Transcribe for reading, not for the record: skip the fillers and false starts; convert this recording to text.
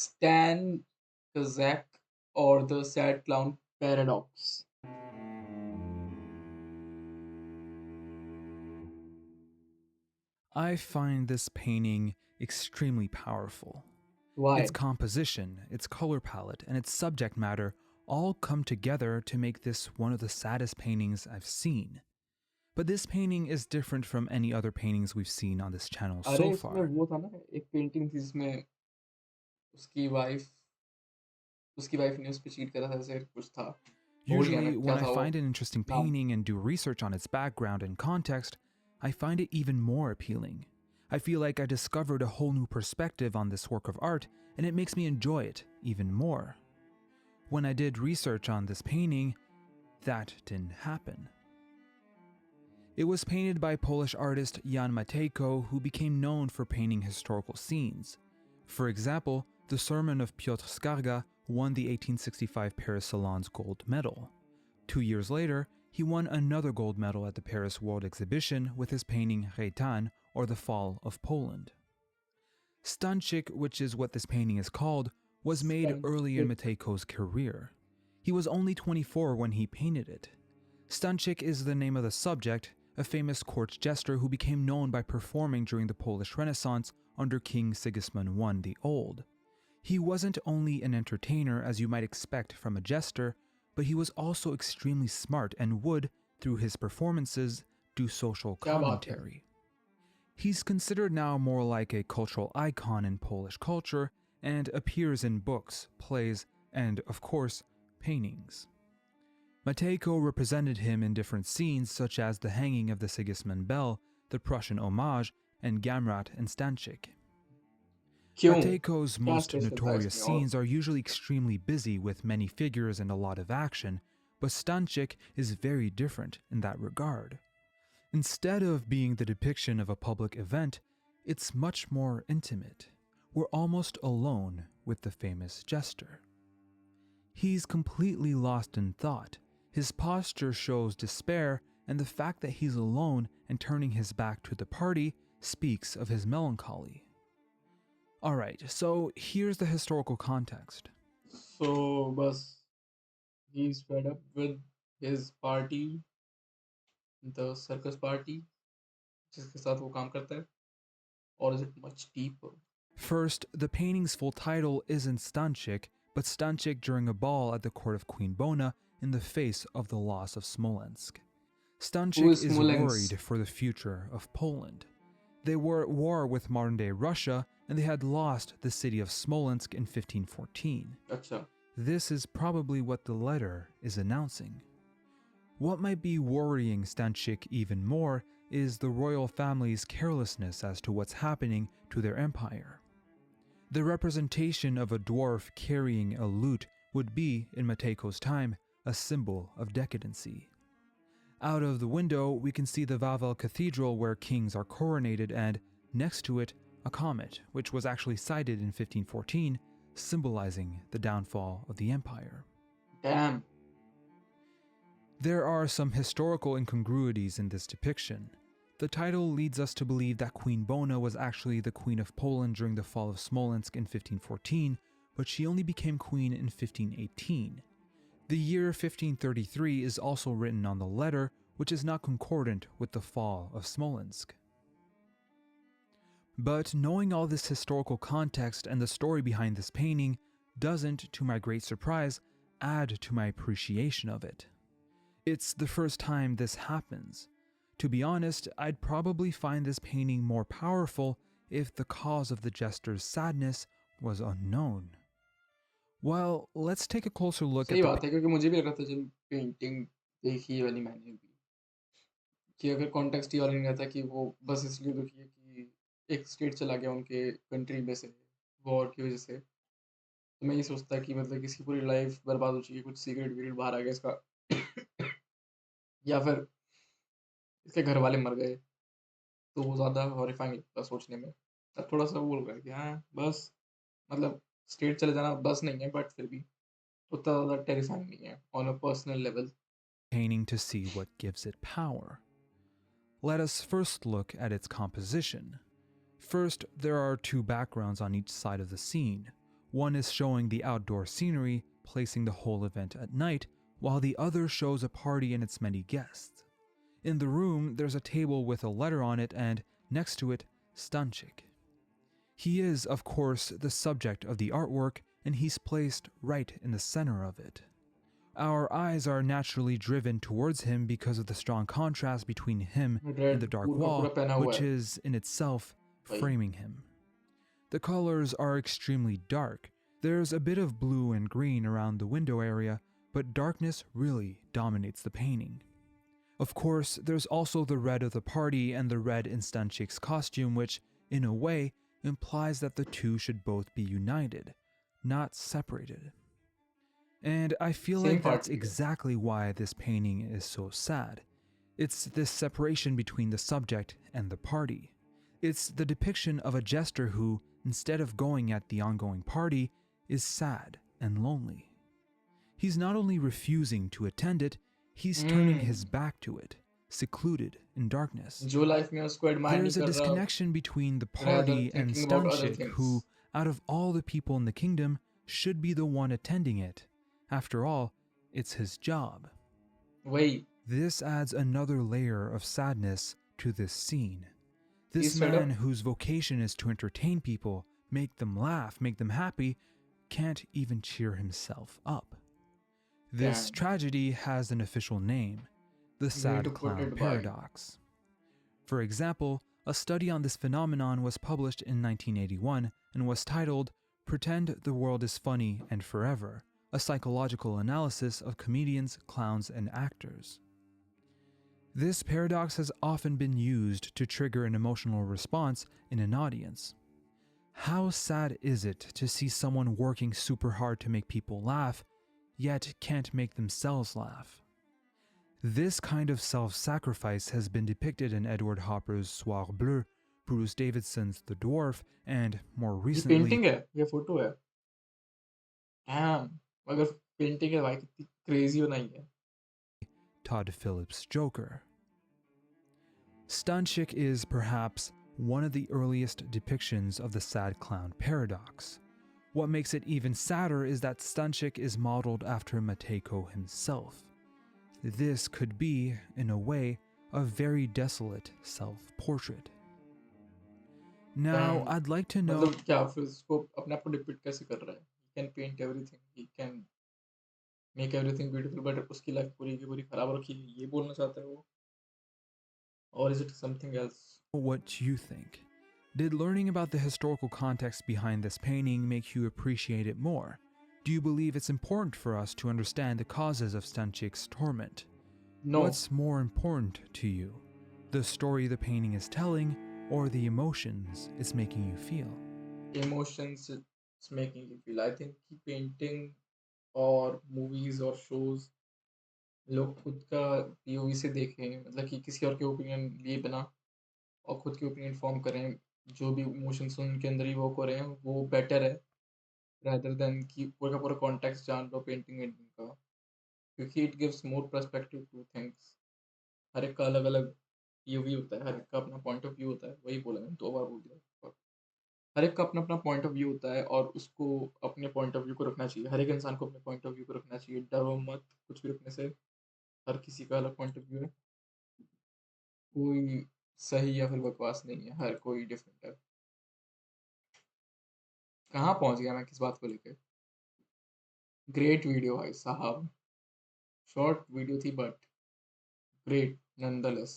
Stan Kazak or the Sad Clown Paradox. I find this painting extremely powerful. Its Why? composition, its color palette, and its subject matter all come together to make this one of the saddest paintings I've seen. But this painting is different from any other paintings we've seen on this channel अरे so इसमें far. वो था ना, एक painting थी जिसमें उसकी wife उसकी वाइफ ने उस पे चीट करा था, ऐसे कुछ था। भूल गया मैं Usually, when क्या I था वो find an interesting नाम। painting and do research on its background and context, I find it even more appealing. I feel like I discovered a whole new perspective on this work of art, and it makes me enjoy it even more. When I did research on this painting, that didn't happen. It was painted by Polish artist Jan Matejko, who became known for painting historical scenes. For example, the Sermon of Piotr Skarga won the 1865 Paris Salon's gold medal. 2 years later, he won another gold medal at the Paris World Exhibition with his painting Reitan, or The Fall of Poland. Stanchik, which is what this painting is called, was made early in Stanchik. Matejko's career. He was only 24 when he painted it. Stanchik is the name of the subject, a famous court jester who became known by performing during the Polish Renaissance under King Sigismund I the Old. He wasn't only an entertainer, as you might expect from a jester, but he was also extremely smart and would, through his performances, do social क्या बात है? commentary. He's considered now more like a cultural icon in Polish culture and appears in books, plays, and, of course, paintings. Matejko represented him in different scenes such as the hanging of the Sigismund Bell, the Prussian homage, and Gamrat and Stanchik. क्यों? Matejko's क्या most special था notorious इसमें और? scenes are usually extremely busy with many figures and a lot of action, but Stanchik is very different in that regard. Instead of being the depiction of a public event, it's much more intimate. We're almost alone with the famous jester. He's completely lost in thought. His posture shows despair, and the fact that he's alone and turning his back to the party speaks of his melancholy. Alright, so here's the historical context. So बस he's fed up with his party, the circus party, जिसके साथ वो काम करता है, or is it much deeper? First, the painting's full title isn't Stanchik, but Stanchik during a ball at the court of Queen Bona in the face of the loss of Smolensk. Who Stanchik is is Smolensk? worried for the future of Poland. They were at war with modern day Russia, and they had lost the city of Smolensk in 1514. अच्छा, This is probably what the letter is announcing. What might be worrying Stanchik even more is the royal family's carelessness as to what's happening to their empire. The representation of a dwarf carrying a lute would be, in Matejko's time, a symbol of decadency. Out of the window, we can see the Wawel Cathedral where kings are coronated, and next to it, a comet, which was actually sighted in 1514, symbolizing the downfall of the empire. damn. There are some historical incongruities in this depiction. The title leads us to believe that Queen Bona was actually the Queen of Poland during the fall of Smolensk in 1514, but she only became queen in 1518. The year 1533 is also written on the letter, which is not concordant with the fall of Smolensk. But knowing all this historical context and the story behind this painting doesn't, to my great surprise, add to my appreciation of it. It's the first time this happens. To be honest, I'd probably find this painting more powerful if the cause of the jester's sadness was unknown. Well, let's take a closer look सही at the बात है, क्योंकि मुझे भी लग रहा था जब पेंटिंग देखी ये वाली मैंने भी, कि अगर कॉन्टेक्स्ट ये वाला नहीं रहता कि वो बस इसलिए दुखी है कि एक स्टेट चला गया उनके कंट्री में से वॉर की वजह से, तो मैं ये सोचता कि मतलब किसी की पूरी लाइफ बर्बाद हो चुकी है, कुछ सीक्रेट वीक्रेट बाहर आ गया इसका या फिर इसके घर वाले मर गए, तो वो ज़्यादा हॉरिफाइंग लगता है सोचने में। अब थोड़ा-सा वो लग रहा है कि हाँ, बस मतलब स्टेट चले जाना बस नहीं है, बट फिर भी उतना ज़्यादा टेरिफाइंग नहीं है on a personal level. painting to see what gives it power. Let us first look at its composition. First, there are two backgrounds on each side of the scene. One is showing the outdoor scenery, placing the whole event at night, while the other shows a party and its many guests. In the room, there's a table with a letter on it, and next to it, Stanchik. He is, of course, the subject of the artwork, and he's placed right in the center of it. Our eyes are naturally driven towards him because of the strong contrast between him and red the dark पूरा का पूरा wall, पहना हुआ which है is in itself भाई. framing him. The colors are extremely dark. There's a bit of blue and green around the window area, but darkness really dominates the painting. Of course, there's also the red of the party and the red in Stanchik's costume, which, in a way, implies that the two should both be united, not separated. And I feel same like that's party है. exactly why this painting is so sad. It's this separation between the subject and the party. It's the depiction of a jester who, instead of going at the ongoing party, is sad and lonely. He's not only refusing to attend it, he's turning his back to it, secluded in darkness. जो life में उसको admire नहीं There's a कर रहा, disconnection between the rather party and thinking about other Stanchik, things. who, out of all the people in the kingdom, should be the one attending it. After all, it's his job. वही. This adds another layer of sadness to this scene. This He's fed up. man whose vocation is to entertain people, make them laugh, make them happy, can't even cheer himself up. This Damn. tragedy has an official name, the Way to sad put clown it, boy. paradox. For example, a study on this phenomenon was published in 1981 and was titled Pretend the World is Funny and Forever, a psychological analysis of comedians, clowns, and actors. This paradox has often been used to trigger an emotional response in an audience. How sad is it to see someone working super hard to make people laugh, yet can't make themselves laugh? This kind of self-sacrifice has been depicted in Edward Hopper's Soir Bleu, Bruce Davidson's The Dwarf, and more ये recently painting है, ये photo है. Damn. अगर painting है भाई कितनी crazy बनाई है. Todd Phillips' Joker. Stanchik is perhaps one of the earliest depictions of the sad clown paradox. What makes it even sadder is that Stanchik is modeled after Matejko himself. This could be, in a way, a very desolate self-portrait. Now, Damn. I'd like to know मतलब क्या फिर उसको अपने आप को depict कैसे कर रहा है? He can paint everything. He can make everything beautiful, but उसकी लाइफ पूरी की पूरी खराब रखी है. ये बोलना चाहता है वो? Or is it something else? what you think. Did learning about the historical context behind this painting make you appreciate it more? Do you believe it's important for us to understand the causes of Stanchik's torment? No. What's more important to you? The story the painting is telling, or the emotions it's making you feel? Emotions it's making you feel. I think कि painting और movies और shows लोग खुद का POV से देखें, मतलब कि किसी और के ओपिनियन लिए बिना और खुद की ओपिनियन फॉर्म करें, जो भी इमोशंस उनके अंदर ही वो करें, वो बेटर है rather than कि पूरा का पूरा कॉन्टेक्स्ट जान लो पेंटिंग वेंटिंग का, क्योंकि it gives more perspective to things. हर एक का अलग अलग POV होता है, हर एक का अपना पॉइंट ऑफ व्यू होता है. वही बोला मैंने, 2 बार बोल दिया. हर एक का अपना अपना पॉइंट ऑफ व्यू होता है और उसको अपने पॉइंट ऑफ व्यू को रखना चाहिए. हर एक इंसान को अपने पॉइंट ऑफ व्यू को रखना चाहिए. डरो मत कुछ भी रखने से. हर किसी का अलग पॉइंट ऑफ व्यू है. कोई सही या फिर बकवास नहीं है. हर कोई डिफरेंट है. कहाँ पहुँच गया मैं किस बात को लेके? ग्रेट वीडियो भाई साहब. शॉर्ट वीडियो थी बट ग्रेट नॉनदलेस.